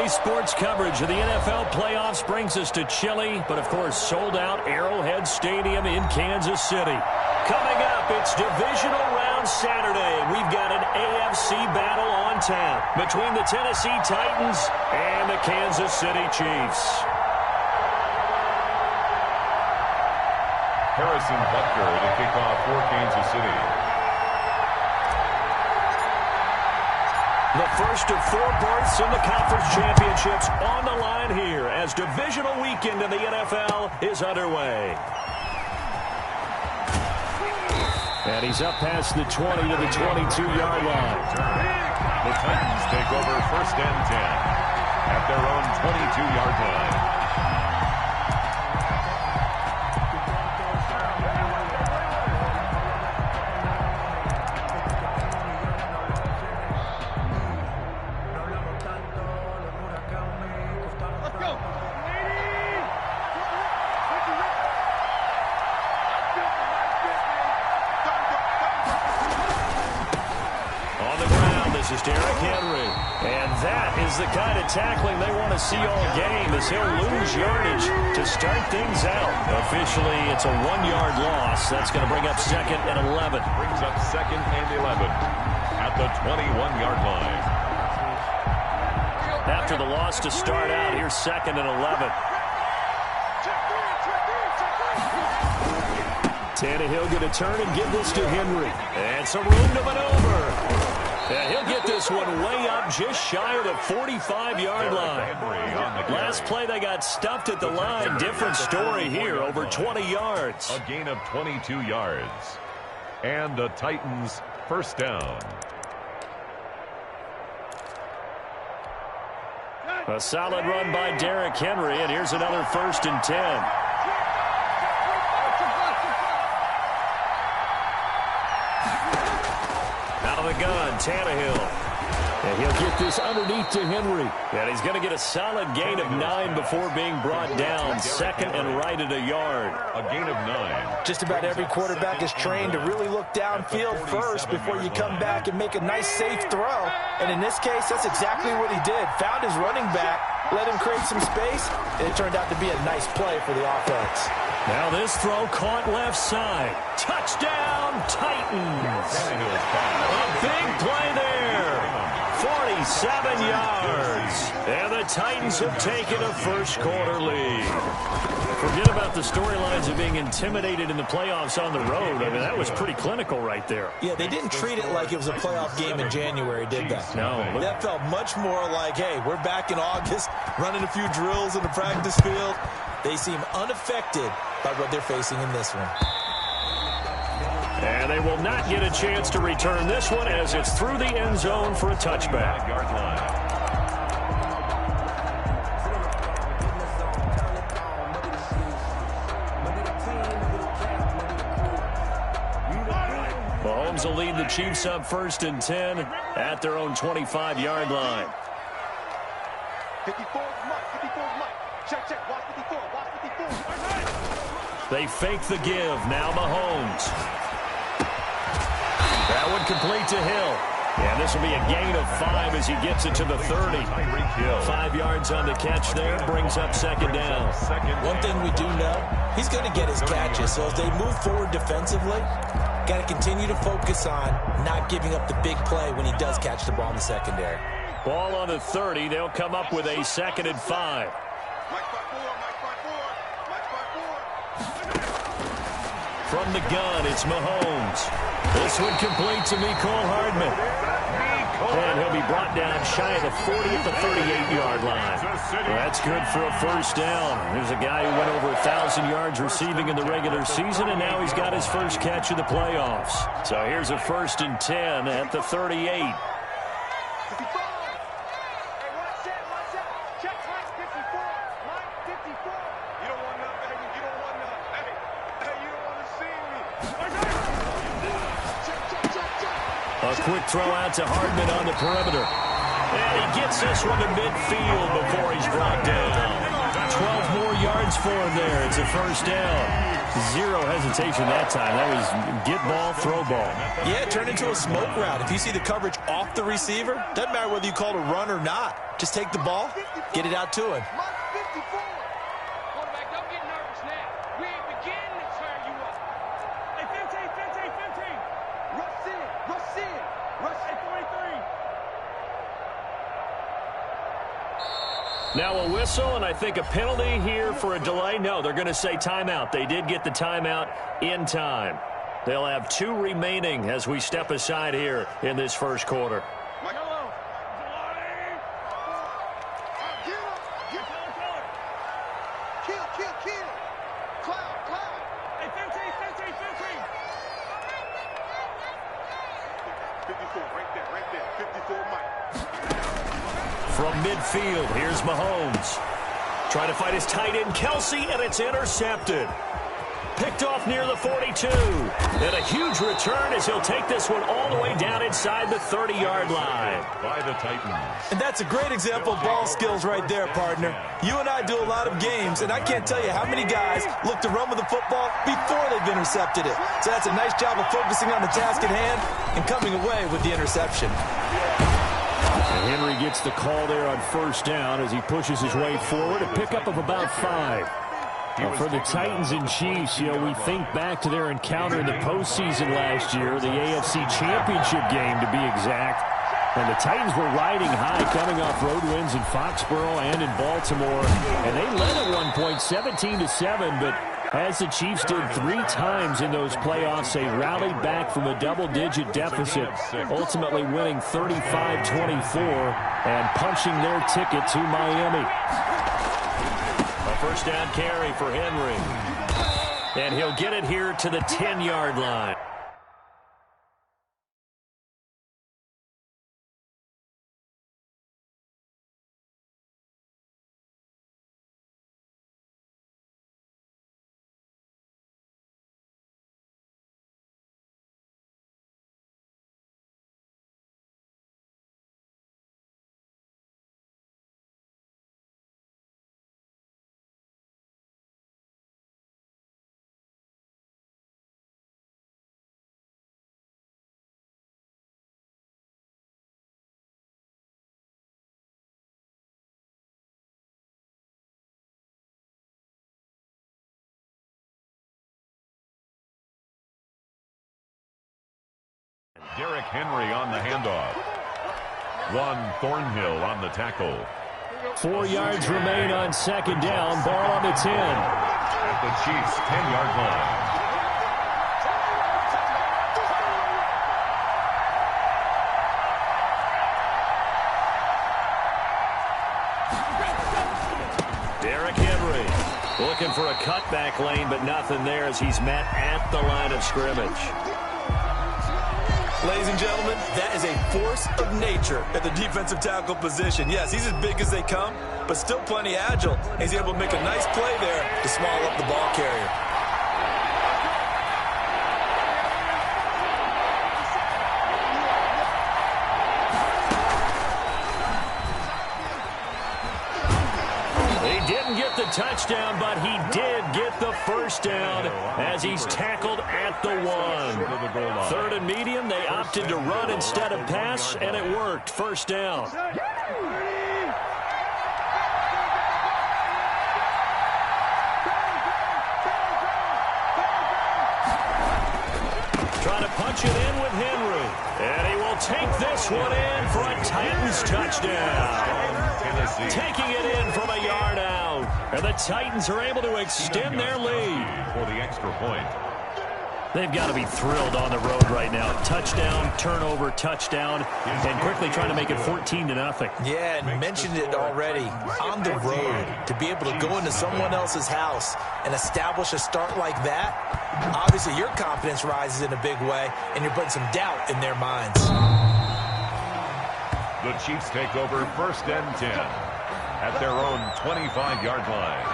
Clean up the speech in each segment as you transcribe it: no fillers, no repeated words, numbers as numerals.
Sports coverage of the NFL playoffs brings us to chilly, but of course sold-out Arrowhead Stadium in Kansas City. Coming up, it's Divisional Round Saturday, and we've got an AFC battle on tap between the Tennessee Titans and the Kansas City Chiefs. Harrison Butker to kick off for Kansas City. The first of 4 berths in the conference championships on the line here as divisional weekend in the NFL is underway. And he's up past the 20 to the 22-yard line. The Titans take over 1st and 10 at their own 22-yard line. The kind of tackling they want to see all game as he'll lose yardage to start things out. Officially, it's a 1-yard loss. That's going to bring up 2nd and 11. Brings up 2nd and 11 at the 21-yard line. After the loss to start out, here's 2nd and 11. Tannehill going to turn and give this to Henry. And some room to maneuver. Yeah, he'll get this one way up just shy of the 45-yard line. Last play, they got stuffed at the line. Different story here, over 20 yards. A gain of 22 yards. And the Titans' 1st down. A solid run by Derrick Henry, and here's another 1st and 10. Gun, Tannehill. And he'll get this underneath to Henry. And he's going to get a solid gain of 9 before being brought down. 2nd and right at a yard. A gain of 9. Just about every quarterback is trained to really look downfield first before you come back and make a nice, safe throw. And in this case, that's exactly what he did. Found his running back, let him create some space, and it turned out to be a nice play for the offense. Now this throw caught left side. Touchdown, Titans. A big play there. 47 yards. And the Titans have taken a first-quarter lead. Forget about the storylines of being intimidated in the playoffs on the road. I mean, that was pretty clinical right there. Yeah, they didn't treat it like it was a playoff game in January, did they? No. That felt much more like, hey, we're back in August, running a few drills in the practice field. They seem unaffected by what they're facing in this one. And they will not get a chance to return this one as it's through the end zone for a touchback. Mahomes will lead the Chiefs up 1st and 10 at their own 25-yard line. 54 Mike. Check. Watch 54. They fake the give. Now Mahomes. That one complete to Hill. And this will be a gain of 5 as he gets it to the 30. 5 yards on the catch there. Brings up 2nd down. One thing we do know, he's going to get his catches. So as they move forward defensively, got to continue to focus on not giving up the big play when he does catch the ball in the secondary. Ball on the 30. They'll come up with a 2nd and 5. From the gun, it's Mahomes. This one complete to Mecole Hardman. And he'll be brought down shy of the 40 at the 38-yard line. Well, that's good for a 1st down. There's a guy who went over 1,000 yards receiving in the regular season, and now he's got his first catch of the playoffs. So here's a 1st and 10 at the 38. A quick throw out to Hardman on the perimeter. And he gets this one to midfield before he's brought down. 12 more yards for him there. It's a 1st down. Zero hesitation that time. That was get ball, throw ball. Yeah, it turned into a smoke route. If you see the coverage off the receiver, doesn't matter whether you call it a run or not. Just take the ball, get it out to him. Mark 54. Quarterback, don't get nervous now. We ain't beginning to tear you up. Hey, 15. Rush in. Rush at 23. Now a whistle, and I think a penalty here for a delay. No, they're going to say timeout. They did get the timeout in time. They'll have 2 remaining as we step aside here in this first quarter. Kill. Cloud. Hey, 15. 54, right there. 54, Mike. From midfield, here's Mahomes. Trying to fight his tight end, Kelsey, and it's intercepted. Picked off near the 42. And a huge return as he'll take this one all the way down inside the 30-yard line. By the Titans. And that's a great example of ball skills right there, partner. You and I do a lot of games, and I can't tell you how many guys look to run with the football before they've intercepted it. So that's a nice job of focusing on the task at hand and coming away with the interception. And Henry gets the call there on first down as he pushes his way forward. A pickup of about 5. For the Titans and Chiefs, we think back to their encounter in the postseason last year, the AFC Championship game to be exact. And the Titans were riding high, coming off road wins in Foxborough and in Baltimore. And they led at one point 17-7, but as the Chiefs did 3 times in those playoffs, they rallied back from a double-digit deficit, ultimately winning 35-24 and punching their ticket to Miami. A first down carry for Henry. And he'll get it here to the 10-yard line. Derrick Henry on the handoff. Juan Thornhill on the tackle. 4 yards remain on second down. Ball on the 10. At the Chiefs' 10-yard line. Derrick Henry looking for a cutback lane, but nothing there as he's met at the line of scrimmage. Ladies and gentlemen, that is a force of nature at the defensive tackle position. Yes, he's as big as they come, but still plenty agile. He's able to make a nice play there to swallow up the ball carrier. The touchdown, but he did get the first down as he's tackled at the 1. 3rd and medium, they opted to run instead of pass, and it worked. First down. Trying to punch it in with Henry, and he will take this one in for a Titans touchdown. Taking it in from a yard out. And the Titans are able to extend their lead. For the extra point. They've got to be thrilled on the road right now. Touchdown, turnover, touchdown, and quickly trying to make it 14-0. Yeah, and mentioned it already. On the road, to be able to go into someone else's house and establish a start like that, obviously your confidence rises in a big way, and you're putting some doubt in their minds. The Chiefs take over 1st and 10 at their own 25-yard line.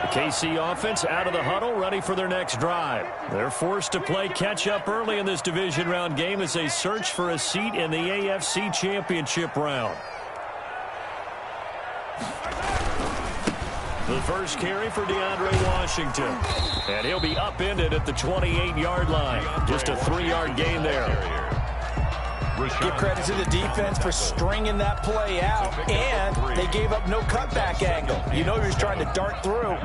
The KC offense out of the huddle, ready for their next drive. They're forced to play catch-up early in this division round game as they search for a seat in the AFC Championship round. The first carry for DeAndre Washington. And he'll be upended at the 28-yard line. Just a 3-yard gain there. Give credit to the defense for stringing that play out, and they gave up no cutback angle. You know he was trying to dart through.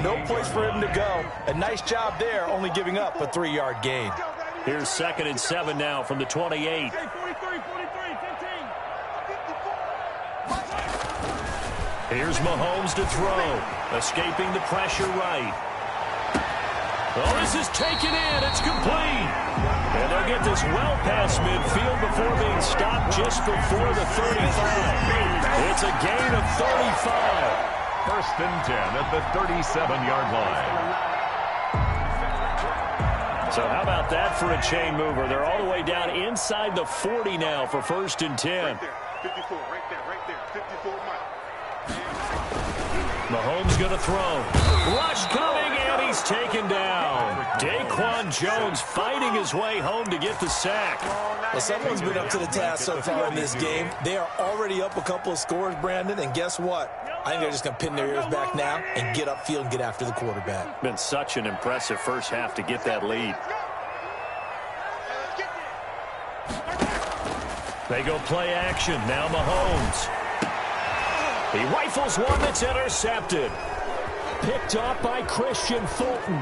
No place for him to go. A nice job there, only giving up a 3-yard gain. Here's 2nd and 7 now from the 28. Here's Mahomes to throw. Escaping the pressure right. Oh, this is taken in. It's complete. And they'll get this well past midfield before being stopped just before the 35. It's a gain of 35. 1st and 10 at the 37-yard line. So how about that for a chain mover? They're all the way down inside the 40 now for 1st and 10. Right there, 54, right there, 54 miles. Mahomes going to throw. Rush coming, and he's taken down. Daquan Jones fighting his way home to get the sack. Well, someone's been up to the task so far in this game. They are already up a couple of scores, Brandon, and guess what? I think they're just going to pin their ears back now and get upfield and get after the quarterback. Been such an impressive first half to get that lead. They go play action. Now Mahomes. He rifles one that's intercepted. Picked off by Christian Fulton.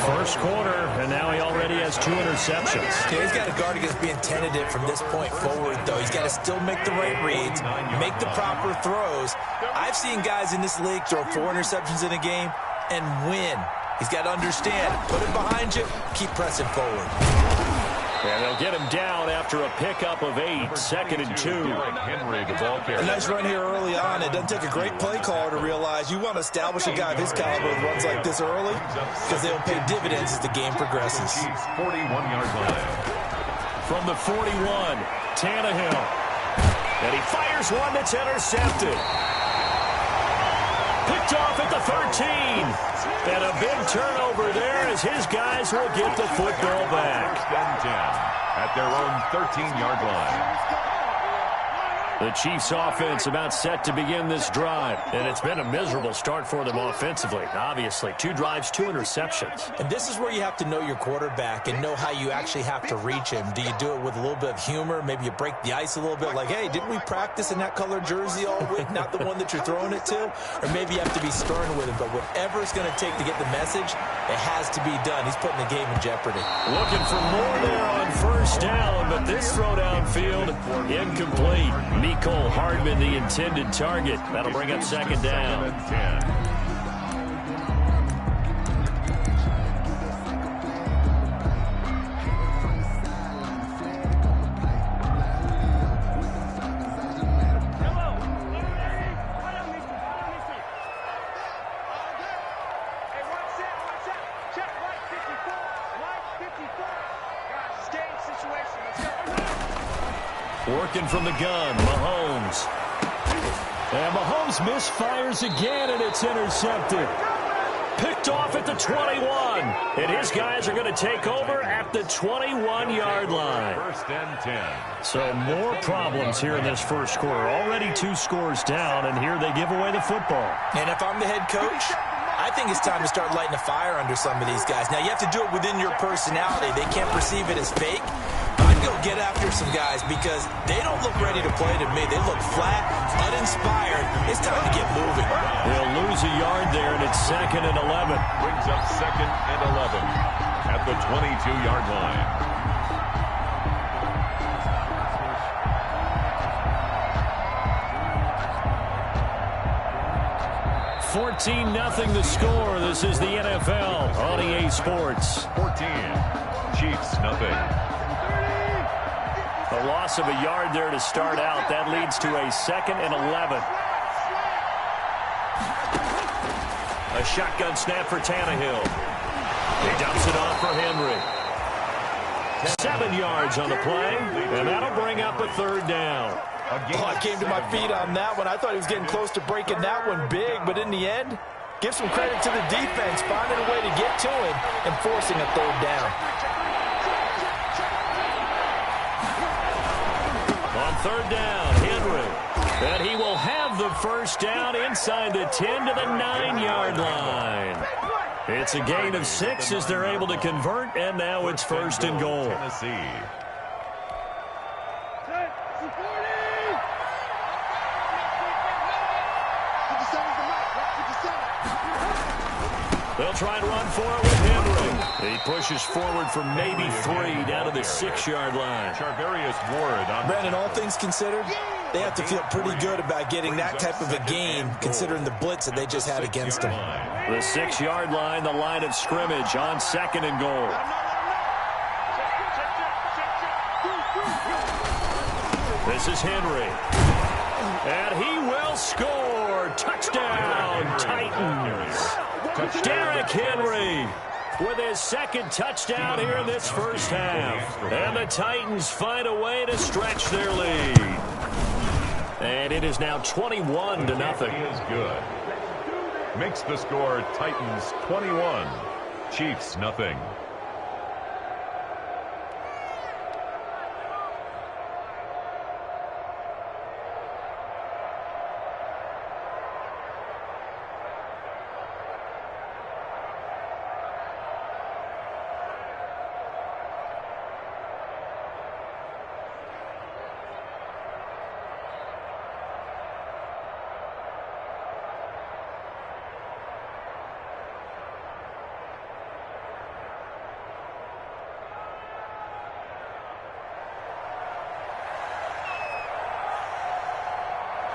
First quarter, and now he already has 2 interceptions. Yeah, he's got to guard against being tentative from this point forward, though. He's got to still make the right reads, make the proper throws. I've seen guys in this league throw 4 interceptions in a game and win. He's got to understand, put it behind you, keep pressing forward. And they'll get him down after a pickup of 8, 2nd and 2. A nice run here early on. It doesn't take a great play caller to realize you want to establish a guy of his caliber with runs like this early because they'll pay dividends as the game progresses. 41-yard line. From the 41, Tannehill. And he fires one that's intercepted. Picked off at the 13. And a big turnover there as his guys will get the football back. 1st and 10 at their own 13-yard line. The Chiefs offense about set to begin this drive. And it's been a miserable start for them offensively. Obviously, 2 drives, 2 interceptions. And this is where you have to know your quarterback and know how you actually have to reach him. Do you do it with a little bit of humor? Maybe you break the ice a little bit like, hey, didn't we practice in that color jersey all week? Not the one that you're throwing it to? Or maybe you have to be stern with him. But whatever it's going to take to get the message, it has to be done. He's putting the game in jeopardy. Looking for more there on 1st down, but this throw downfield incomplete. Mecole Hardman, the intended target. That'll bring up 2nd down. 10. Working from the gun, Mahomes. And Mahomes misfires again, and it's intercepted. Picked off at the 21. And his guys are going to take over at the 21-yard line. 1st and 10. So more problems here in this first quarter. Already 2 scores down, and here they give away the football. And if I'm the head coach, I think it's time to start lighting a fire under some of these guys. Now, you have to do it within your personality. They can't perceive it as fake. I'd go get after some guys because they don't look ready to play to me. They look flat, uninspired. It's time to get moving. They'll lose a yard there, and it's 2nd and 11. Brings up 2nd and 11 at the 22-yard line. $14-0 the score. This is the NFL on EA Sports. 14. Chiefs, nothing. A loss of a yard there to start out. That leads to a 2nd and 11. A shotgun snap for Tannehill. He dumps it off for Henry. 7 yards on the play, and that'll bring up a 3rd down. Oh, I came to my feet on that one. I thought he was getting close to breaking that one big, but in the end, give some credit to the defense, finding a way to get to him and forcing a 3rd down. On 3rd down, Henry. And he will have the 1st down inside the 10 to the 9-yard line. It's a gain of 6 as they're able to convert, and now it's 1st and goal. Tennessee. They'll try and run for it with Henry. He pushes forward for maybe 3 down to the 6-yard line. Charvarius Ward on Brandon, all things considered, they have to feel pretty good about getting that type of a gain, considering the blitz that they just had against them. The 6-yard line, the line of scrimmage on 2nd and goal. This is Henry. And he will score. Touchdown, Titans. Derrick Henry with his 2nd touchdown here in this first half. And the Titans find a way to stretch their lead. And it is now 21-0. Is good. Makes the score Titans 21, Chiefs nothing.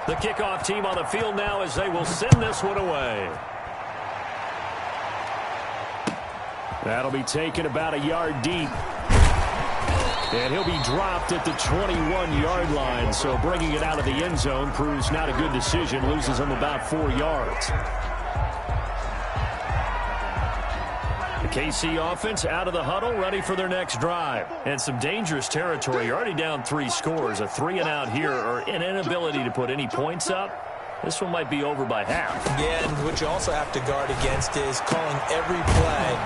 The kickoff team on the field now as they will send this one away. That'll be taken about a yard deep. And he'll be dropped at the 21-yard line. So bringing it out of the end zone proves not a good decision. Loses him about 4 yards. The KC offense out of the huddle, ready for their next drive. And some dangerous territory. You're already down 3 scores. A 3-and-out here, or an inability to put any points up. This one might be over by half. Yeah, and what you also have to guard against is calling every play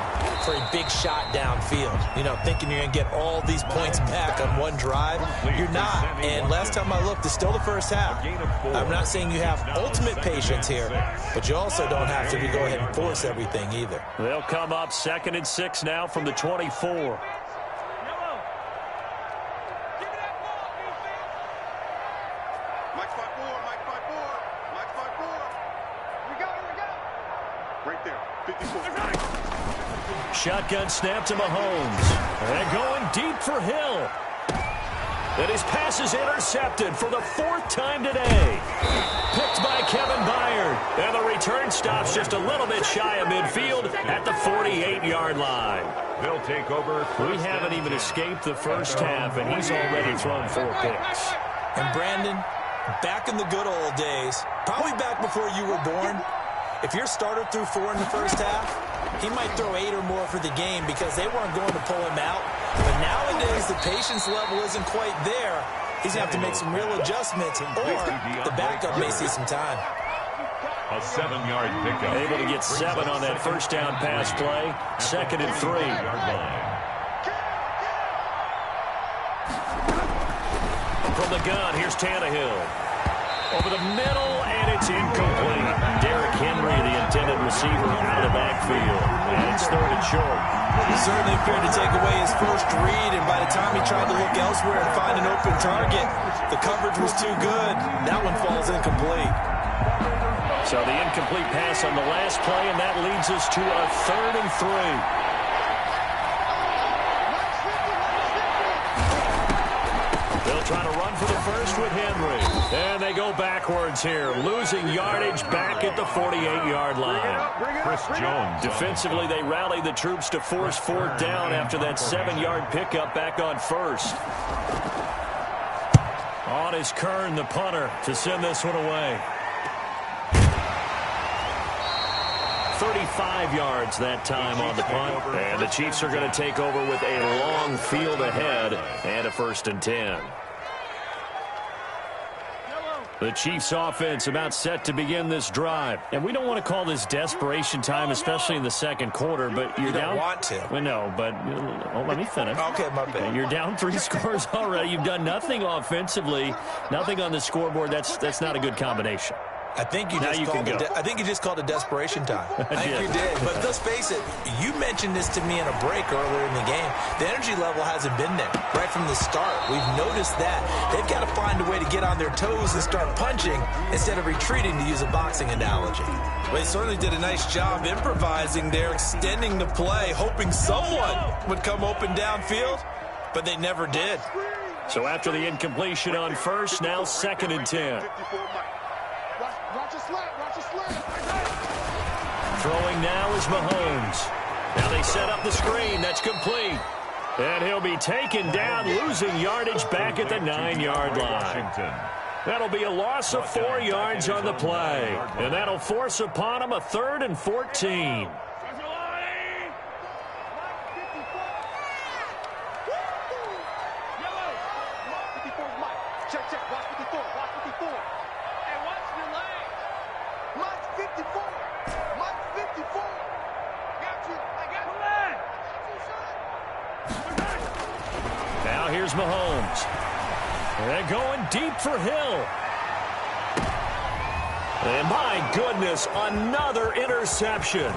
for a big shot downfield. You know, thinking you're going to get all these points back on one drive. You're not. And last time I looked, it's still the first half. I'm not saying you have ultimate patience here, but you also don't have to go ahead and force everything either. They'll come up 2nd and 6 now from the 24. Shotgun snap to Mahomes. And going deep for Hill. And his pass is intercepted for the 4th time today. Picked by Kevin Byard. And the return stops just a little bit shy of midfield at the 48-yard line. They'll take over. We haven't even escaped the first half, and he's already thrown 4 picks. And Brandon, back in the good old days, probably back before you were born, if your starter threw 4 in the first half, he might throw 8 or more for the game because they weren't going to pull him out. But nowadays, the patience level isn't quite there. He's going to have to make some real adjustments, or the backup may see some time. A 7-yard pickup. Able to get 7 on that first down pass play. 2nd and 3. From the gun, here's Tannehill. Over the middle, and it's incomplete. Derrick Henry, the intended receiver, out of the backfield. And it's 3rd and short. He certainly appeared to take away his first read, and by the time he tried to look elsewhere and find an open target, the coverage was too good. That one falls incomplete. So the incomplete pass on the last play, and that leads us to a 3rd and 3. They'll try to run for the first with Henry. And they go backwards here, losing yardage back at the 48-yard line. Chris Jones. Defensively, they rally the troops to force 4th down after that 7-yard pickup back on 1st. On is Kern, the punter, to send this one away. 35 yards that time on the punt. And the Chiefs are going to take over with a long field ahead and a 1st and 10. The Chiefs offense about set to begin this drive. And we don't want to call this desperation time, especially in the 2nd quarter, but you're down. You don't want to. Well, no, but let me finish. Okay, my bad. You're down 3 scores already. You've done nothing offensively, nothing on the scoreboard. That's not a good combination. I think you just called it desperation time. I think you did. But let's face it, you mentioned this to me in a break earlier in the game. The energy level hasn't been there right from the start. We've noticed that. They've got to find a way to get on their toes and start punching instead of retreating, to use a boxing analogy. Well, they certainly did a nice job improvising there, extending the play, hoping someone would come open downfield, but they never did. So after the incompletion on first, now 2nd and 10. Throwing now is Mahomes. Now they set up the screen. That's complete. And he'll be taken down, losing yardage back at the 9-yard line. That'll be a loss of 4 yards on the play. And that'll force upon him a 3rd and 14. Here's Mahomes. They're going deep for Hill. And my goodness, another interception.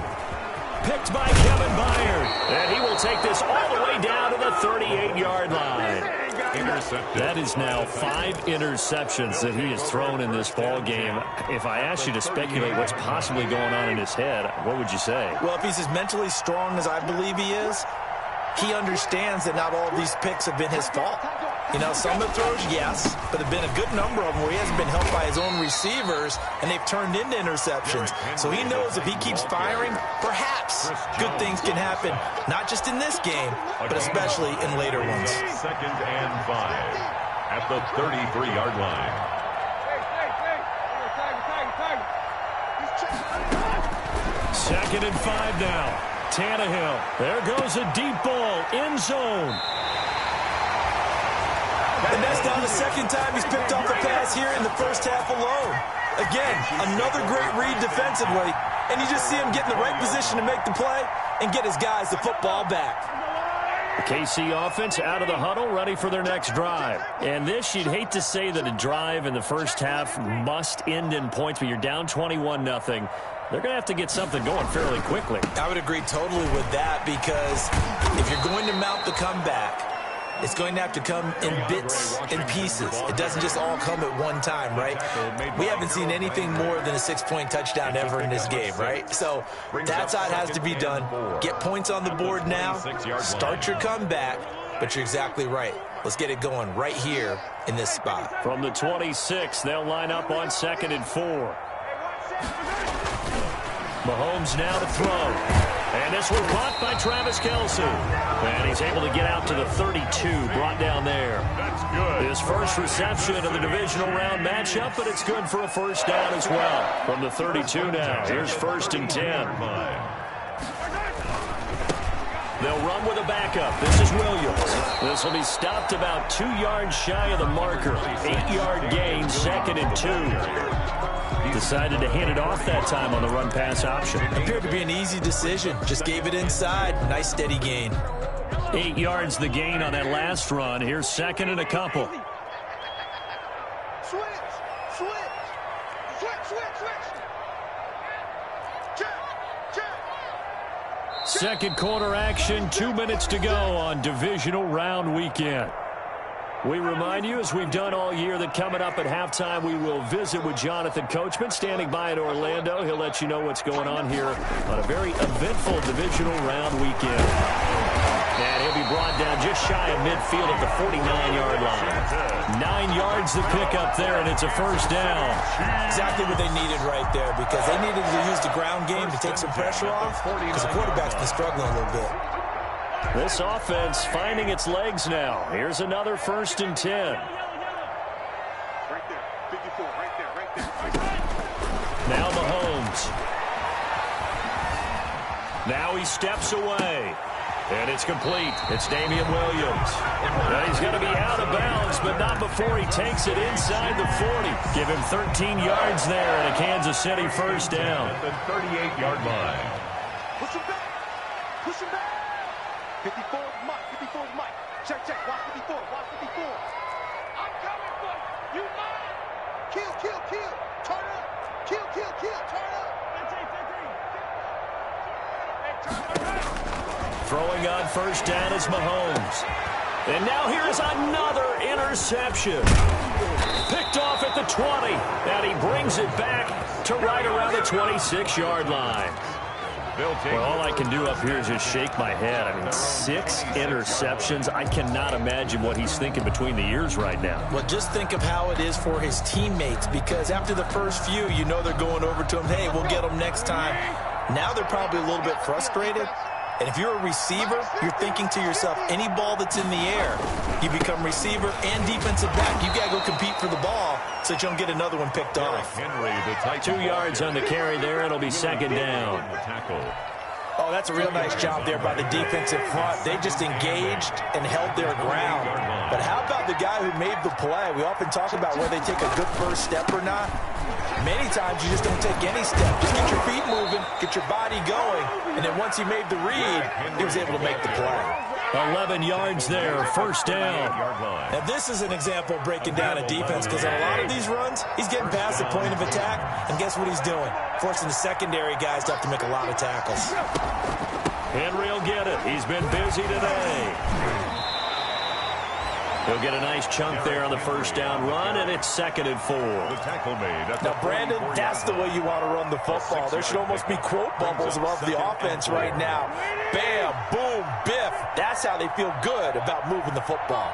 Picked by Kevin Byard. And he will take this all the way down to the 38-yard line. That is now 5 interceptions that he has thrown in this ball game. If I asked you to speculate what's possibly going on in his head, what would you say? Well, if he's as mentally strong as I believe he is, he understands that not all of these picks have been his fault. You know, some of the throws, yes, but there have been a good number of them where he hasn't been helped by his own receivers, and they've turned into interceptions. So he knows if he keeps firing, perhaps good things can happen, not just in this game, but especially in later ones. 2nd and 5 at the 33-yard line. 2nd and 5 now. Tannehill. There goes a deep ball. End zone. And that's now the 2nd time he's picked off a pass here in the first half alone. Again, another great read defensively. And you just see him get in the right position to make the play and get his guys the football back. The KC offense out of the huddle, ready for their next drive. And this, you'd hate to say that a drive in the first half must end in points, but you're down 21-0. They're going to have to get something going fairly quickly. I would agree totally with that, because if you're going to mount the comeback, it's going to have to come in bits and pieces. It doesn't just all come at one time, right? We haven't seen anything more than a 6-point touchdown ever in this game, right? So that's how it has to be done. Get points on the board now. Start your comeback. But you're exactly right. Let's get it going right here in this spot. From the 26, they'll line up on 2nd and 4. Mahomes now to throw. And this one caught by Travis Kelce. And he's able to get out to the 32, brought down there. That's good. His first reception of the divisional round matchup, but it's good for a first down as well. From the 32 now, here's 1st and 10. They'll run with a backup. This is Williams. This will be stopped about 2 yards shy of the marker. 8-yard gain, 2nd and 2. Decided to hand it off that time on the run-pass option. Appeared to be an easy decision. Just gave it inside. Nice steady gain. 8 yards the gain on that last run. Here's 2nd and a couple. Switch. Second quarter action, 2 minutes to go on divisional round weekend. We remind you, as we've done all year, that coming up at halftime, we will visit with Jonathan Coachman, standing by in Orlando. He'll let you know what's going on here on a very eventful divisional round weekend. And he'll be brought down just shy of midfield at the 49-yard line. 9 yards to pick up there, and it's a first down. Exactly what they needed right there, because they needed to use the ground game to take some pressure off, because the quarterback's been struggling a little bit. This offense finding its legs now. Here's another 1st and 10. Right there, 54, right there. Now Mahomes. Now he steps away. And it's complete. It's Damian Williams. Now he's going to be out of bounds, but not before he takes it inside the 40. Give him 13 yards there and a Kansas City first down. At the 38-yard line. Push him back. 54 is Mike. Check. Watch 54. I'm coming for you. You mine. Kill. Turn up. Kill, kill, kill. Turn up. 15. Throwing on first down is Mahomes. And now here's another interception. Picked off at the 20. And he brings it back to right around the 26-yard line. Well, all I can do up here is just shake my head. I mean, 6 interceptions. I cannot imagine what he's thinking between the ears right now. Well, just think of how it is for his teammates, because after the first few, you know they're going over to him, hey, we'll get them next time. Now they're probably a little bit frustrated. And if you're a receiver, you're thinking to yourself, any ball that's in the air, you become receiver and defensive back. You've got to go compete for the ball so that you don't get another one picked off. Henry, the 2 yards on the carry there. It'll be second down. Oh, that's a real nice job there by the defensive front. They just engaged and held their ground. But how about the guy who made the play? We often talk about whether they take a good first step or not. Many times you just don't take any step. Just get your feet moving, get your body going, and then once he made the read, he was able to make the play. 11 yards there, first down. Now this is an example of breaking down a defense, because on a lot of these runs, he's getting past the point of attack, and guess what he's doing? Forcing the secondary guys to have to make a lot of tackles. Henry will get it. He's been busy today. He'll get a nice chunk there on the first down run, and it's 2nd and 4. The tackle made. Now, Brandon, that's the way you want to run the football. There should almost be quote bubbles above the offense right now. Bam, boom, biff. That's how they feel good about moving the football.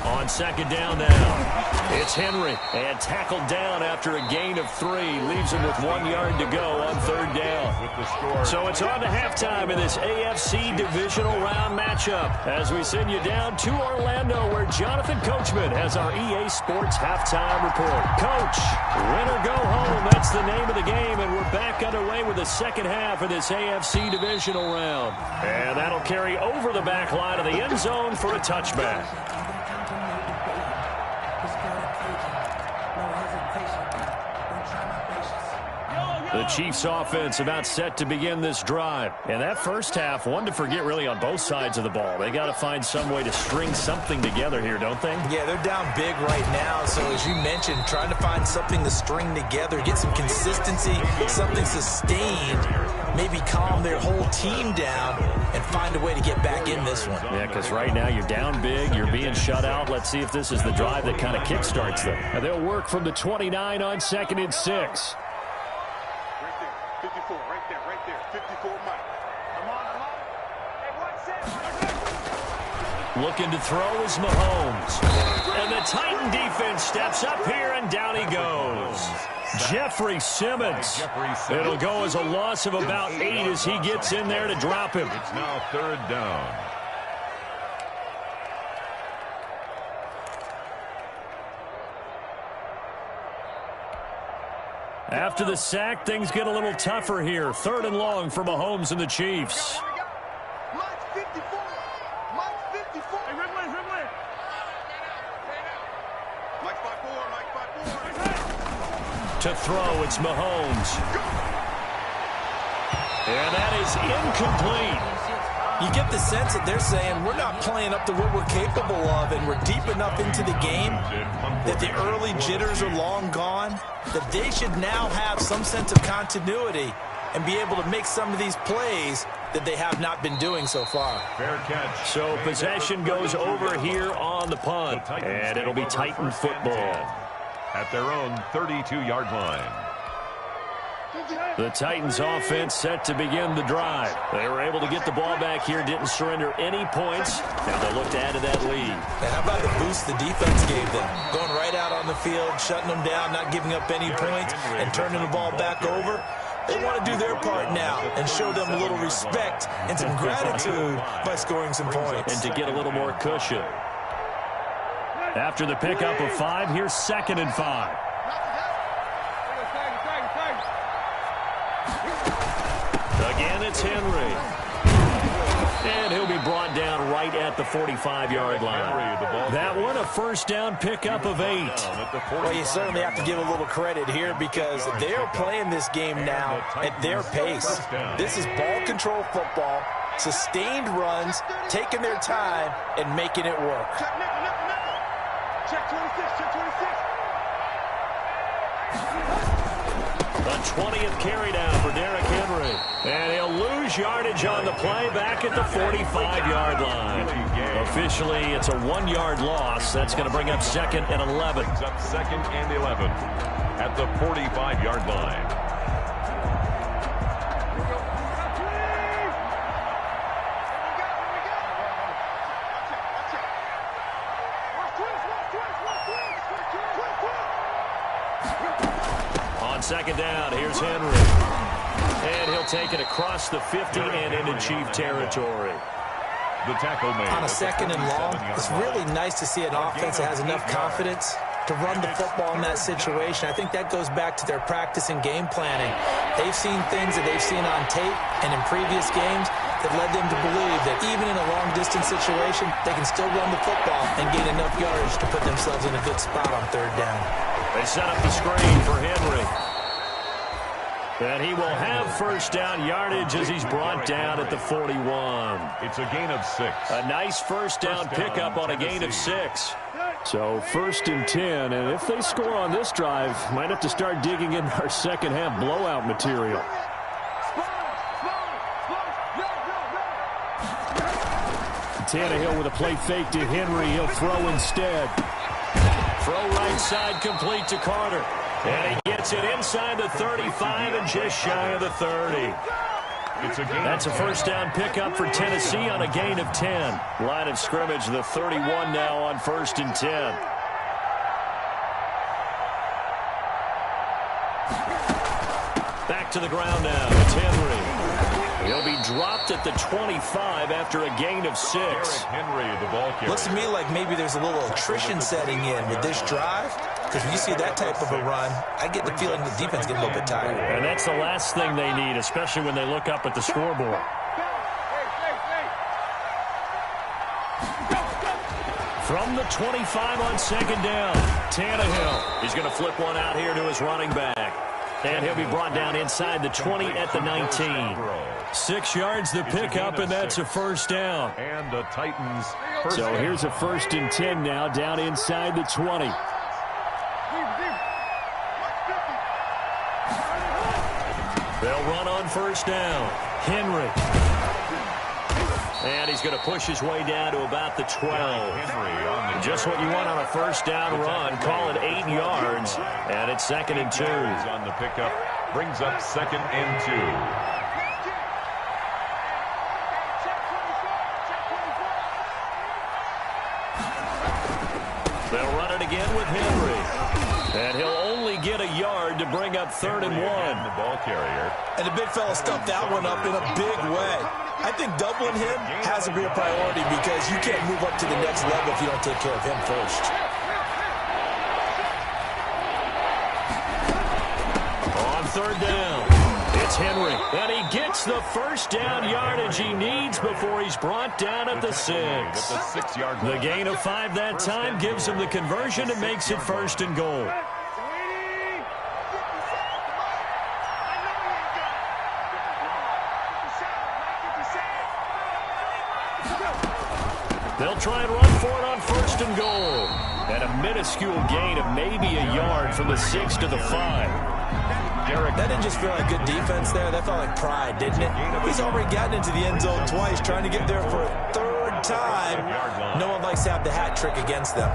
On second down now, it's Henry, and tackled down after a gain of 3. Leaves him with 1 yard to go on third down. So it's on to halftime in this AFC divisional round matchup as we send you down to Orlando, where Jonathan Coachman has our EA Sports halftime report. Coach, win or go home, that's the name of the game, and we're back underway with the second half of this AFC divisional round. And that'll carry over the back line of the end zone for a touchback. The Chiefs offense about set to begin this drive. And that first half, one to forget really on both sides of the ball. They got to find some way to string something together here, don't they? Yeah, they're down big right now. So as you mentioned, trying to find something to string together, get some consistency, something sustained, maybe calm their whole team down and find a way to get back in this one. Yeah, because right now you're down big, you're being shut out. Let's see if this is the drive that kind of kickstarts them. And they'll work from the 29 on 2nd and 6. 54, right there, 54, Mike. I'm on. Hey, what's it? Looking to throw is Mahomes. And the Titan defense steps up here, and down he goes. Jeffrey Simmons. It'll go as a loss of about 8 as he gets in there to drop him. It's now 3rd down. After the sack, things get a little tougher here. 3rd and long for Mahomes and the Chiefs. Mike's 54. Mike's 54. Hey, Ridley. Mike's 5'4". To throw, it's Mahomes. And that is incomplete. You get the sense that they're saying we're not playing up to what we're capable of, and we're deep enough into the game that the early jitters are long gone, that they should now have some sense of continuity and be able to make some of these plays that they have not been doing so far. Fair catch. So possession goes over here on the punt, and it'll be Titan football. At their own 32-yard line. The Titans offense set to begin the drive. They were able to get the ball back here, didn't surrender any points. Now they'll look to add to that lead. And how about the boost the defense gave them? Going right out on the field, shutting them down, not giving up any points, and turning the ball back over. They want to do their part now and show them a little respect and some gratitude by scoring some points. And to get a little more cushion. After the pickup of 5, here's 2nd and 5. Again, it's Henry. And he'll be brought down right at the 45-yard line. That one, a first down pickup of 8. Well, you certainly have to give a little credit here because they're playing this game now at their pace. This is ball control football, sustained runs, taking their time, and making it work. Check 26, check 26. The 20th carry down for Derrick Henry. And he'll lose yardage on the play back at the 45-yard line. Officially, it's a 1-yard loss. That's going to bring up 2nd and 11. Brings up 2nd and 11 at the 45-yard line. On 2nd down, here's Henry. And he'll take it across the 50 and into Chief territory. The tackle made On a 2nd and long, it's really nice to see an offense that has enough confidence to run the football in that situation. I think that goes back to their practice and game planning. They've seen things that they've seen on tape and in previous games that led them to believe that even in a long-distance situation, they can still run the football and gain enough yardage to put themselves in a good spot on 3rd down. They set up the screen for Henry. And he will have first down yardage as he's brought down at the 41. It's a gain of 6. A nice first down pickup on a gain of 6. So 1st and 10, and if they score on this drive, might have to start digging in our second half blowout material. Tannehill with a play fake to Henry. He'll throw instead. Throw right side complete to Carter. And he gets it inside the 35 and just shy of the 30. That's a first down pickup for Tennessee on a gain of 10. Line of scrimmage, the 31 now on 1st and 10. Back to the ground now. It's Henry. He'll be dropped at the 25 after a gain of 6. Henry, the ball carrier. Looks to me like maybe there's a little attrition setting in with this drive. Because when you see that type of a run, I get the feeling the defense gets a little bit tired. And that's the last thing they need, especially when they look up at the scoreboard. From the 25 on 2nd down, Tannehill. He's going to flip one out here to his running back. And he'll be brought down inside the 20 at the 19. 6 yards the pickup, and that's a first down. And the Titans first So down. here's a 1st and 10 now, down inside the 20. They'll run on first down. Henry. And he's going to push his way down to about the 12. Henry on the Just what you want on a first down run. Call it 8 yards. And it's 2nd and 2. on the pickup. Brings up 2nd and 2. They'll run it again with Henry. And he'll only get a yard to bring up 3rd and 1. The ball carrier. And the big fella stuffed that one up in a big way. I think doubling him has to be a priority because you can't move up to the next level if you don't take care of him first. On 3rd down, it's Henry. And he gets the first down yardage he needs before he's brought down at the 6. At the 6-yard The line. gain of 5 that time gives him the conversion and makes it 1st and goal. They'll try and run for it on 1st and goal. And a minuscule gain of maybe a yard from the 6 to the 5. That didn't just feel like good defense there. That felt like pride, didn't it? He's already gotten into the end zone twice, trying to get there for a 3rd time. No one likes to have the hat trick against them.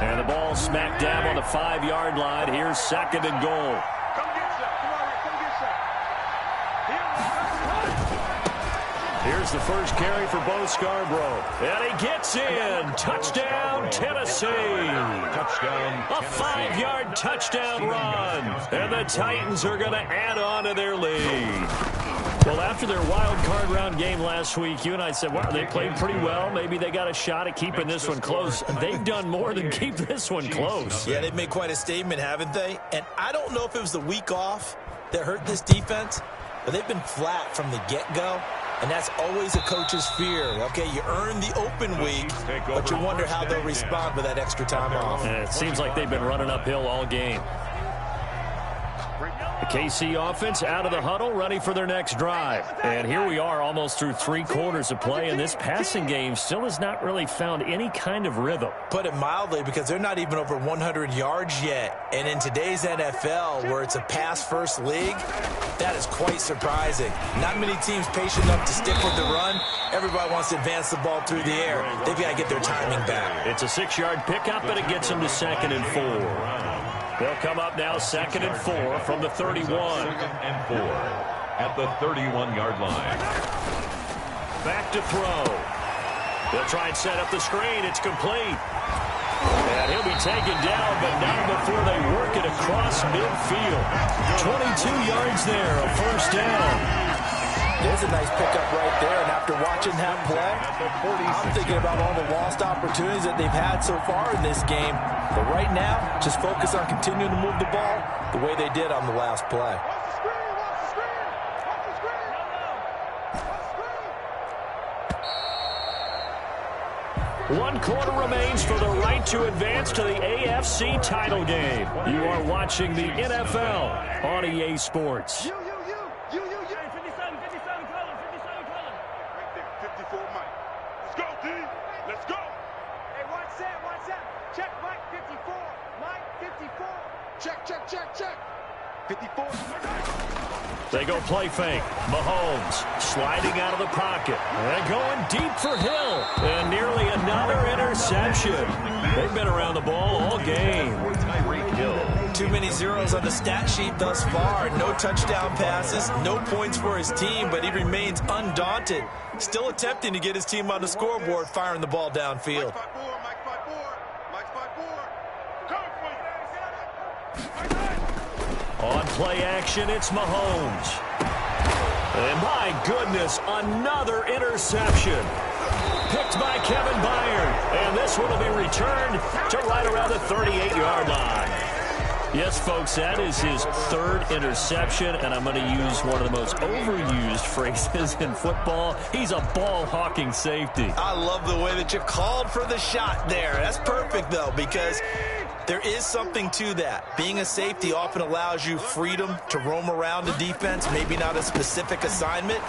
And the ball smacked down on the 5-yard line. Here's 2nd and goal. Here's the first carry for Bo Scarborough. And he gets in. Touchdown, Tennessee. Touchdown, A 5-yard touchdown run. And the Titans are going to add on to their lead. Well, after their wild card round game last week, you and I said, well, they played pretty well. Maybe they got a shot at keeping this one close. They've done more than keep this one close. Yeah, they've made quite a statement, haven't they? And I don't know if it was the week off that hurt this defense, but they've been flat from the get-go, and that's always a coach's fear. Okay, you earn the open week, but you wonder how they'll respond with that extra time off. And it seems like they've been running uphill all game. The KC offense out of the huddle, ready for their next drive. And here we are almost through 3 quarters of play, and this passing game still has not really found any kind of rhythm. Put it mildly, because they're not even over 100 yards yet. And in today's NFL, where it's a pass-first league, that is quite surprising. Not many teams patient enough to stick with the run. Everybody wants to advance the ball through the air. They've got to get their timing back. It's a 6-yard pickup, and it gets them to 2nd and 4. They'll come up now 2nd and 4 from the 31. 2nd and 4 at the 31-yard line. Back to throw. They'll try and set up the screen. It's complete. And he'll be taken down, but not before they work it across midfield. 22 yards there, a first down. There's a nice pickup right there, and after watching that play, I'm thinking about all the lost opportunities that they've had so far in this game. But right now, just focus on continuing to move the ball the way they did on the last play. One quarter remains for the right to advance to the AFC title game. You are watching the NFL on EA Sports. Check. 54. They go play fake. Mahomes sliding out of the pocket. And going deep for Hill. And nearly another interception. They've been around the ball all game. Too many zeros on the stat sheet thus far. No touchdown passes, no points for his team, but he remains undaunted. Still attempting to get his team on the scoreboard, firing the ball downfield. On play action, it's Mahomes. And my goodness, another interception. Picked by Kevin Byard. And this one will be returned to right around the 38-yard line. Yes, folks, that is his 3rd interception, and I'm going to use one of the most overused phrases in football. He's a ball-hawking safety. I love the way that you called for the shot there. That's perfect, though, because there is something to that. Being a safety often allows you freedom to roam around the defense, maybe not a specific assignment.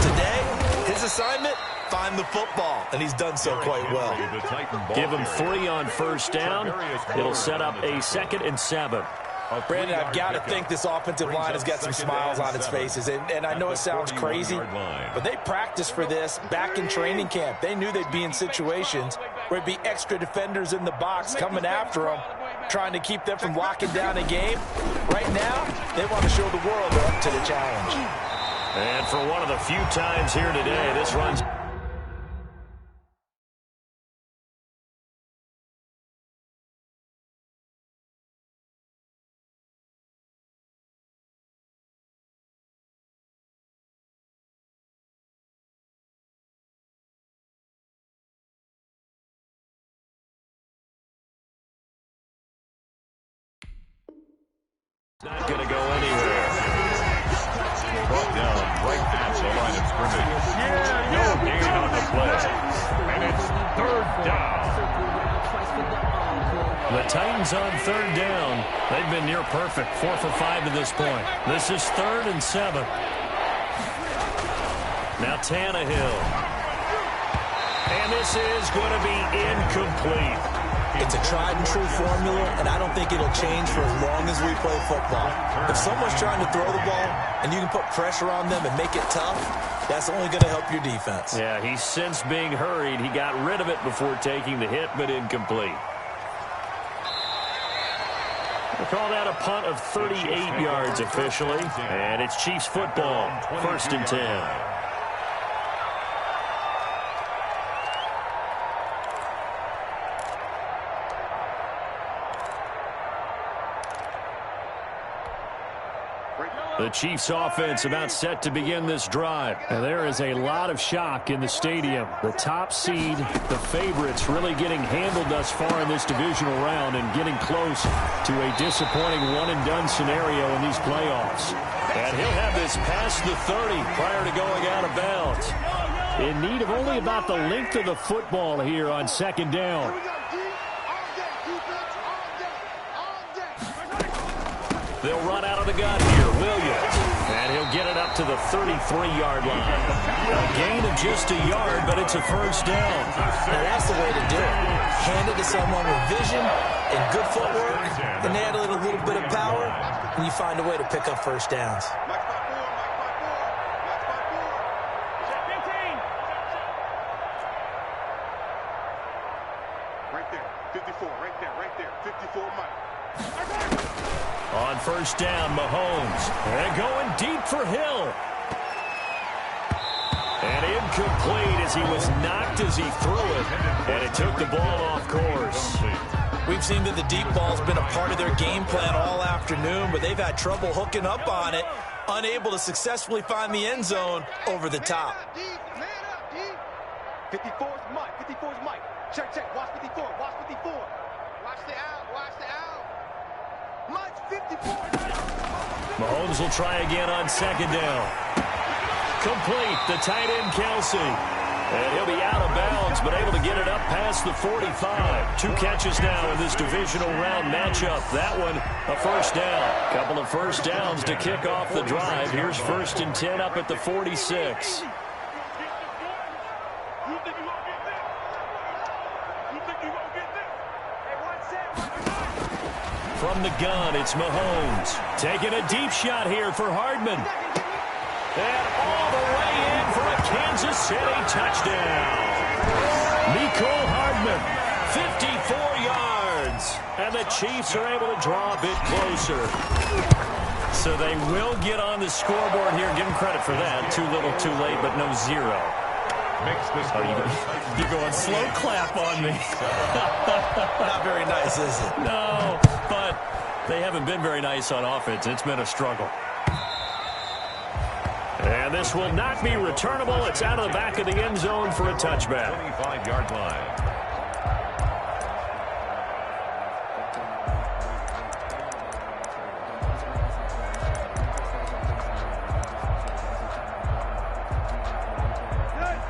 Today, his assignment, find the football, and he's done so quite well. Give him 3 on first down. It'll set up a 2nd and 7. Brandon, I've got to think this offensive line has got some smiles on its faces. And I know it sounds crazy, but they practiced for this back in training camp. They knew they'd be in situations where it'd be extra defenders in the box coming after them, trying to keep them from locking down a game. Right now, they want to show the world they're up to the challenge. And for one of the few times here today, this runs... Not going to go anywhere. Brought down right at the line of scrimmage. No gain on the play. And it's 3rd down. The Titans on 3rd down. They've been near perfect. 4 for 5 to this point. This is 3rd and 7. Now Tannehill. And this is going to be incomplete. It's a tried-and-true formula, and I don't think it'll change for as long as we play football. If someone's trying to throw the ball and you can put pressure on them and make it tough, that's only going to help your defense. Yeah, he's since being hurried. He got rid of it before taking the hit, but incomplete. We'll call that a punt of 38 yards officially, and it's Chiefs football, 1st and 10. The Chiefs offense about set to begin this drive. And there is a lot of shock in the stadium. The top seed, the favorites, really getting handled thus far in this divisional round and getting close to a disappointing one-and-done scenario in these playoffs. And he'll have this past the 30 prior to going out of bounds. In need of only about the length of the football here on second down. They'll run out of the gun here. Williams. And he'll get it up to the 33-yard line. A gain of just a yard, but it's a first down. Now that's the way to do it. Hand it to someone with vision and good footwork, and add a little bit of power, and you find a way to pick up first downs. Right there, 54, right there, 54, Mike. On first down, Mahomes. And going deep for Hill. And incomplete as he was knocked as he threw it. And it took the ball off course. We've seen that the deep ball's been a part of their game plan all afternoon, but they've had trouble hooking up on it, unable to successfully find the end zone over the top. 54's Mike. 54's Mike. Check. Watch 54. Watch 54. Watch the out. Watch the out. Mike's 54. Mahomes will try again on second down. Complete. The tight end, Kelsey. And he'll be out of bounds, but able to get it up past the 45. 2 catches now in this divisional round matchup. That one, a first down. Couple of first downs to kick off the drive. Here's 1st and 10 up at the 46. From the gun, it's Mahomes. Taking a deep shot here for Hardman. And all the way in for a Kansas City touchdown. Mecole Hardman, 54 yards. And the Chiefs are able to draw a bit closer. So they will get on the scoreboard here. Give them credit for that. Too little, too late, but no zero. Makes this You're going slow clap on me. Not very nice, is it? No, but they haven't been very nice on offense. It's been a struggle. And this will not be returnable. It's out of the back of the end zone for a touchback. 25-yard line.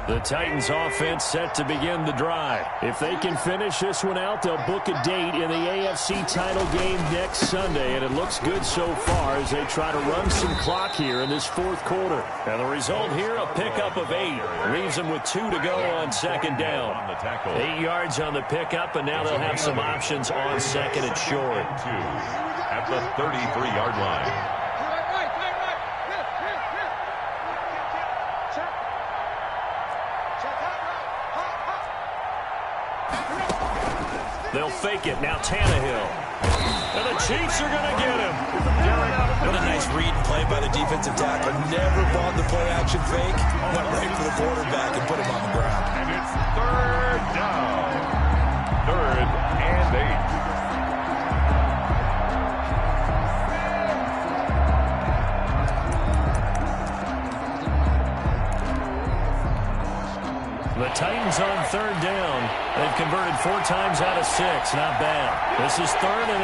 The Titans offense set to begin the drive. If they can finish this one out, they'll book a date in the AFC title game next Sunday, and it looks good so far as they try to run some clock here in this 4th quarter. And the result here, a pickup of 8. Leaves them with 2 to go on second down. 8 yards on the pickup, and now they'll have some options on second and short. 2 at the 33-yard line. They'll fake it. Now Tannehill. And the Chiefs are going to get him. What a nice read and play by the defensive tackle. Never bought the play-action fake. Went right for the quarterback and put him on the ground. And it's 3rd down. 3rd and 8. The Titans on 3rd down. They've converted 4 times out of 6. Not bad. This is 3rd and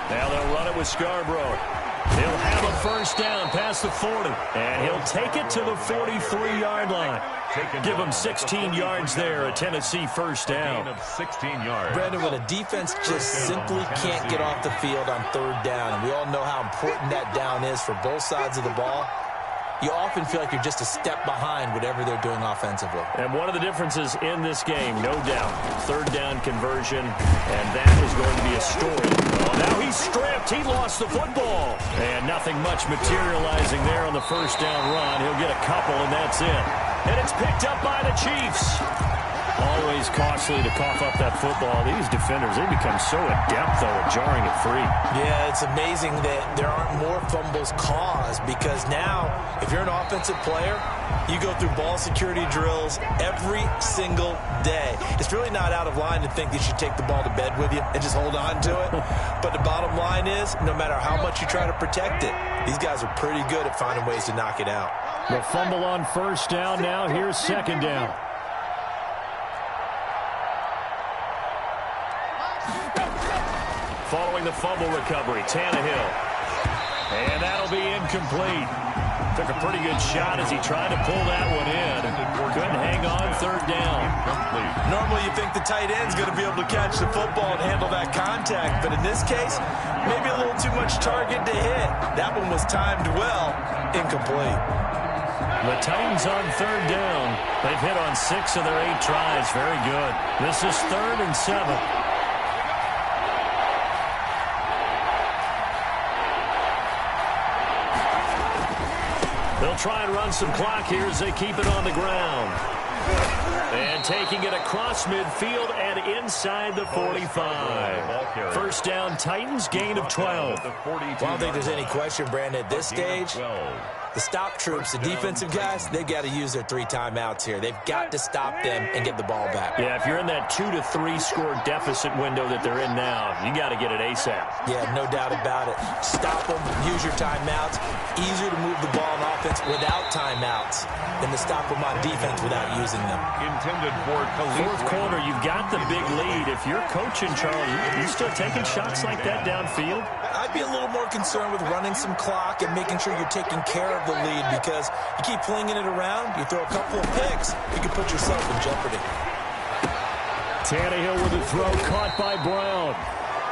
8. Now they'll run it with Scarborough. He'll have a first down past the 40. And he'll take it to the 43-yard line. Give him 16 yards there, a Tennessee first down. Of 16 yards. Brandon, when a defense just simply can't get off the field on 3rd down, and we all know how important that down is for both sides of the ball, you often feel like you're just a step behind whatever they're doing offensively. And one of the differences in this game, no doubt, 3rd down conversion, and that is going to be a story. Oh, now he's stripped. He lost the football. And nothing much materializing there on the first down run. He'll get a couple, and that's it. And it's picked up by the Chiefs. Always costly to cough up that football. These defenders, they become so adept, though, at jarring it free. Yeah, it's amazing that there aren't more fumbles caused, because now, if you're an offensive player, you go through ball security drills every single day. It's really not out of line to think that you should take the ball to bed with you and just hold on to it. But the bottom line is, no matter how much you try to protect it, these guys are pretty good at finding ways to knock it out. The fumble on first down now. Here's second down. following the fumble recovery. Tannehill. And that'll be incomplete. Took a pretty good shot as he tried to pull that one in. Couldn't hang on, third down. Normally you think the tight end's going to be able to catch the football and handle that contact, but in this case, maybe a little too much target to hit. That one was timed well, incomplete. The Titans on third down. They've hit on 6 of their 8 tries. Very good. This is 3rd and 7. They'll try and run some clock here as they keep it on the ground. And taking it across midfield and inside the 45. First down, Titans, gain of 12. Well, I don't think there's any question, Brandon, at this stage. The stop troops, the defensive guys, they've got to use their 3 timeouts here. They've got to stop them and get the ball back. Yeah, if you're in that 2 to 3 score deficit window that they're in now, you got to get it ASAP. Yeah, no doubt about it. Stop them, use your timeouts. Easier to move the ball on offense without timeouts than to stop them on defense without using them. Intended for fourth quarter, you've got the big lead. If you're coaching, Charlie, you still taking shots like that downfield? I'd be a little more concerned with running some clock and making sure you're taking care of the lead, because you keep flinging it around, you throw a couple of picks, you can put yourself in jeopardy. Tannehill with a throw caught by Brown.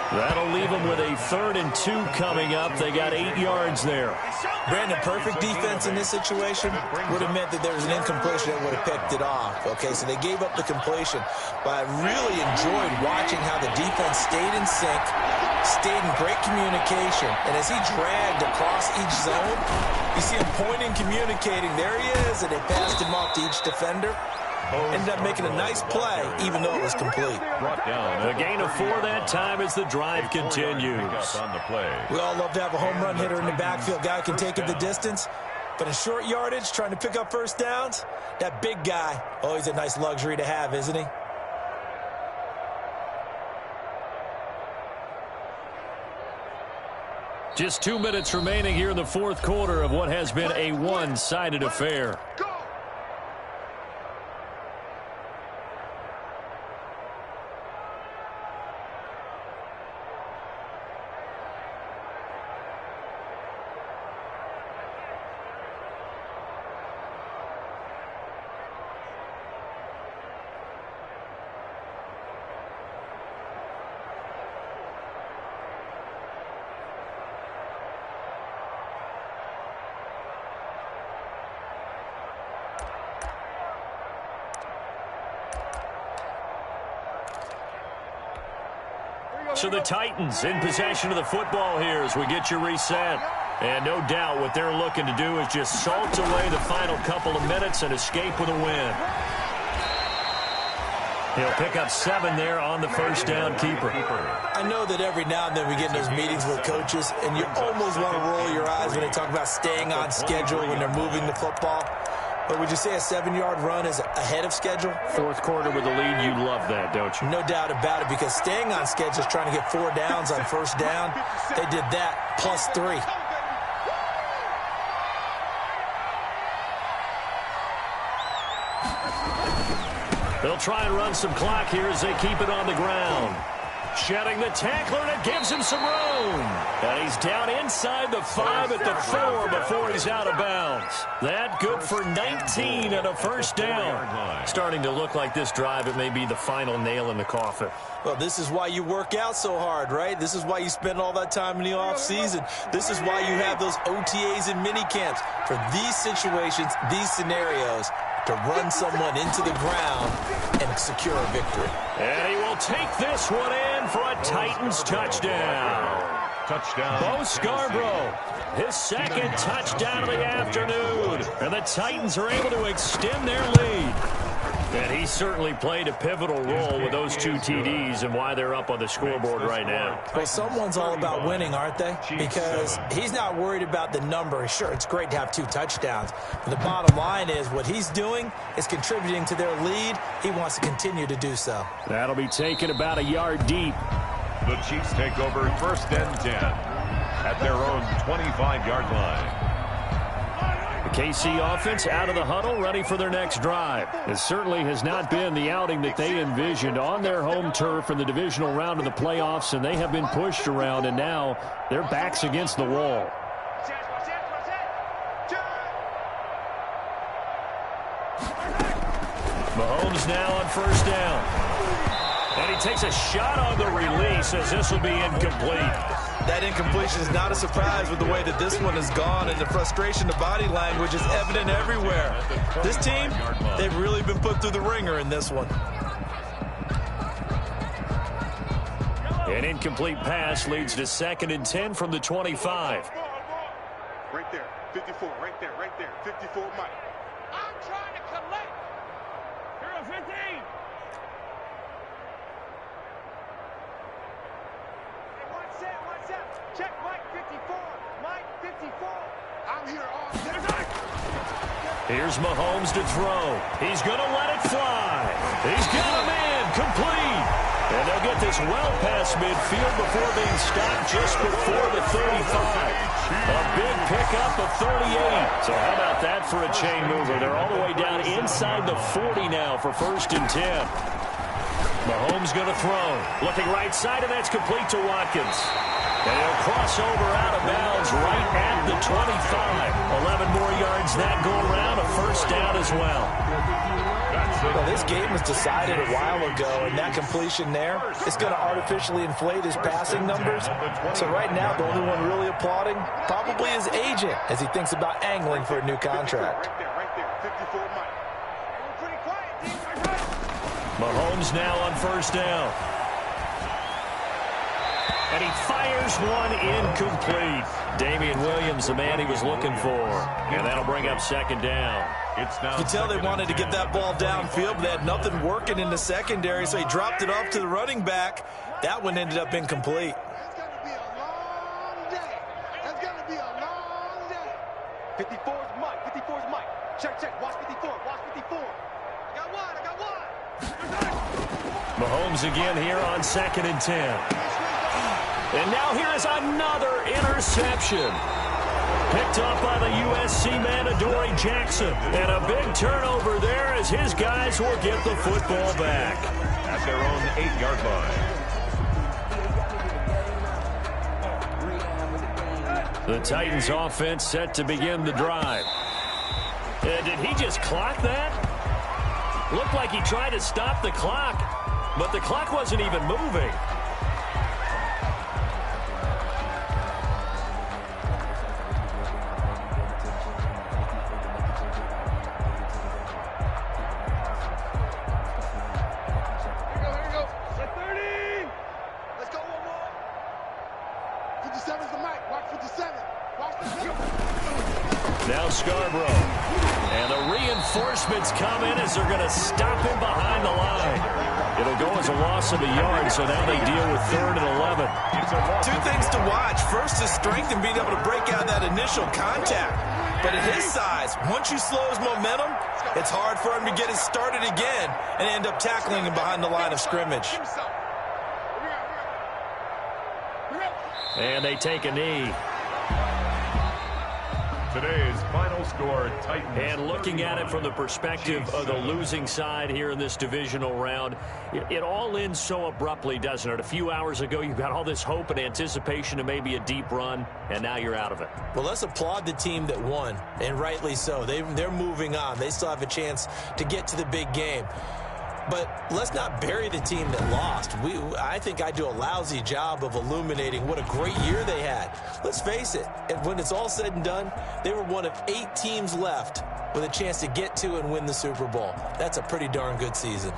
That'll leave them with a 3rd and 2 coming up. They got 8 yards there. Brandon, perfect defense in this situation would have meant that there was an incompletion that would have picked it off. Okay, so they gave up the completion, but I really enjoyed watching how the defense stayed in sync, stayed in great communication, and as he dragged across each zone, you see him pointing, communicating. There he is, and they passed him off to each defender. Ended up making a nice play, even though it was complete. A gain of 4 that time as the drive continues. We all love to have a home run hitter in the backfield. Guy can take it the distance. But in short yardage, trying to pick up first downs, that big guy, always a nice luxury to have, isn't he? Just 2 minutes remaining here in the fourth quarter of what has been a one-sided affair. So the Titans in possession of the football here as we get you reset. And no doubt what they're looking to do is just salt away the final couple of minutes and escape with a win. He'll pick up 7 there on the first down keeper. I know that every now and then we get in those meetings with coaches, and you almost want to roll your eyes when they talk about staying on schedule when they're moving the football. But would you say a 7-yard run is ahead of schedule? Fourth quarter with the lead, you love that, don't you? No doubt about it, because staying on schedule is trying to get 4 downs on first down. They did that, plus 3. They'll try and run some clock here as they keep it on the ground. Shedding the tackler, and it gives him some room. And he's down inside the 5 at the 4 before he's out of bounds. That good for 19 and a first down. Starting to look like this drive, it may be the final nail in the coffin. Well, this is why you work out so hard, right? This is why you spend all that time in the offseason. This is why you have those OTAs and mini camps. For these situations, these scenarios, to run someone into the ground and secure a victory. And he will take this one in for a Titans touchdown. Bo Scarborough, his second touchdown of the afternoon. And the Titans are able to extend their lead. And he certainly played a pivotal role with those 2 TDs and why they're up on the scoreboard right now. Well, someone's all about winning, aren't they? Because he's not worried about the number. Sure, it's great to have 2 touchdowns. But the bottom line is what he's doing is contributing to their lead. He wants to continue to do so. That'll be taken about a yard deep. The Chiefs take over first and 10 at their own 25-yard line. The KC offense out of the huddle, ready for their next drive. It certainly has not been the outing that they envisioned on their home turf in the divisional round of the playoffs, and they have been pushed around, and now their backs against the wall. Mahomes now on first down. And he takes a shot on the release as this will be incomplete. That incompletion is not a surprise with the way that this one has gone, and the frustration, the body language is evident everywhere. This team, they've really been put through the ringer in this one. An incomplete pass leads to 2nd and 10 from the 25. Right there, 54, right there, 54, Mike. I'm trying to collect. Here on 15. One set. Check Mike 54. Mike 54. I'm here all day. Here's Mahomes to throw. He's going to let it fly. He's got him in, complete. And they'll get this well past midfield before being stopped just before the 35. A big pickup of 38. So how about that for a chain mover? They're all the way down inside the 40 now for 1st and 10. Mahomes going to throw. Looking right side, and that's complete to Watkins. And he'll cross over out of bounds right at the 25. 11 more yards that go around, a 1st down as well. Well, this game was decided a while ago, and that completion there is going to artificially inflate his passing numbers. So right now, the only one really applauding probably his agent as he thinks about angling for a new contract. Right there, 54, Mike. We're pretty quiet, team. Mahomes now on 1st down. And he fires one incomplete. Damian Williams, the man he was looking for. And that'll bring up 2nd down. You can tell they wanted to get that ball downfield, but they had nothing working in the secondary, so he dropped it off to the running back. That one ended up incomplete. It's going to be a long day. It's going to be a long day. 54 is Mike. 54 is Mike. Check. Watch 54. Watch 54. I got one. Mahomes again here on 2nd and 10. And now here is another interception. Picked up by the USC man, Adoree Jackson. And a big turnover there as his guys will get the football back. At their own 8-yard line. The Titans offense set to begin the drive. Did he just clock that? Looked like he tried to stop the clock, but the clock wasn't even moving. Now Scarborough. And the reinforcements come in as they're going to stop him behind the line. It'll go as a loss of a yard, so now they deal with 3rd and 11. Two things to watch. First, his strength in being able to break out that initial contact. But at his size, once you slow his momentum, it's hard for him to get it started again and end up tackling him behind the line of scrimmage. And they take a knee. Today's final score, Titans. And looking at it from the perspective of the losing side here in this divisional round, it all ends so abruptly, doesn't it? A few hours ago, you got all this hope and anticipation of maybe a deep run, and now you're out of it. Well, let's applaud the team that won, and rightly so. They're moving on. They still have a chance to get to the big game. But let's not bury the team that lost. I think I do a lousy job of illuminating what a great year they had. Let's face it, and when it's all said and done, they were one of 8 teams left with a chance to get to and win the Super Bowl. That's a pretty darn good season.